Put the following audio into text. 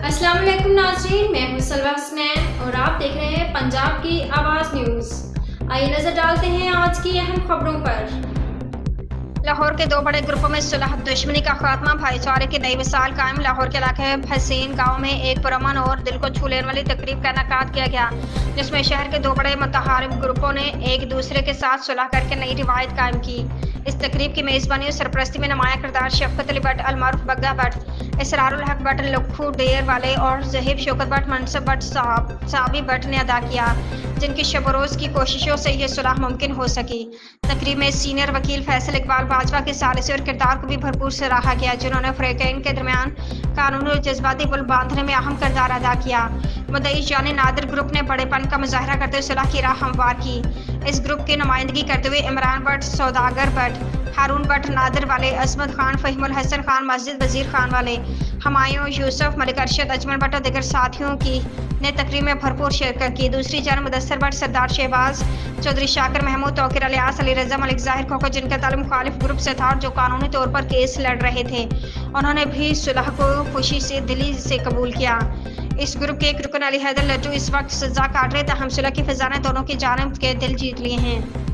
अस्सलाम वालेकुम नाज़रीन, मैं हूं सलवा हसनैन और आप देख रहे हैं पंजाब की आवाज़ न्यूज़। आइए नजर डालते हैं आज की अहम खबरों पर। लाहौर के दो बड़े ग्रुपों में सुलह, दुश्मनी का खात्मा, भाईचारे की नई मिसाल कायम। लाहौर के इलाके हसीन गांव में एक पुरअमन और दिल को छू लेने वाली तकरीब का इनेकाद किया गया, जिसमें शहर के दो बड़े मुतहारिब ग्रुपों ने एक दूसरे के साथ सुलह करके नई रिवायत कायम की। इस तकरीब की मेज़बानी और सरपरस्ती में नुमाया किरदार शफकत अली भट्ट, अलमारूफ बग्गा भट्ट, इसरारुल हक भट्ट, लखू डेर वाले और जहीब शौकत भट्ट, मनसब भट्ट, साबी भट्ट ने अदा किया, जिनकी शब रोज़ की कोशिशों से यह सुलह मुमकिन हो सकी। तकरीब में सीनियर वकील फैसल इकबाल बाजवा के सालिसी और किरदार को भी भरपूर सराहा गया, जिन्होंने फ़रीक़ैन के दरमियान कानूनी और जज्बाती पुल बांधने में अहम किरदार अदा किया। मुद्दई यानी नादिर ग्रुप ने बड़ेपन का मुजाहरा करते हुए सुलह की राह हमवार की। इस ग्रुप की नुमाइंदगी करते हुए इमरान भट्ट, सौदागर भट्ट, हारून भट्ट, नादिर वाले, अजमत खान, फ़हीमुल हसन खान, मस्जिद वजीर खान वाले, हमायूं, यूसुफ, मलिक अरशद, अजमल भट्ट और दीगर साथियों की ने तकरीब में भरपूर शिरकत की। दूसरी जानब मुदस्सर भट्ट, सरदार शहबाज चौधरी, शाकिर महमूद, तौकीर अलियास, अली रज़ा, मलिक ज़ाहिर खोखो, जिनका ताल्लुक मुखालिफ ग्रुप से था और जो कानूनी तौर पर केस लड़ रहे थे, उन्होंने भी सुलह को खुशी से दिली से कबूल किया। इस ग्रुप के एक रुकन अली हैदर लट्टू इस वक्त सजा काट रहे, ताहम सुलह की फ़िज़ा ने दोनों की जानिब के दिल जीत लिए हैं।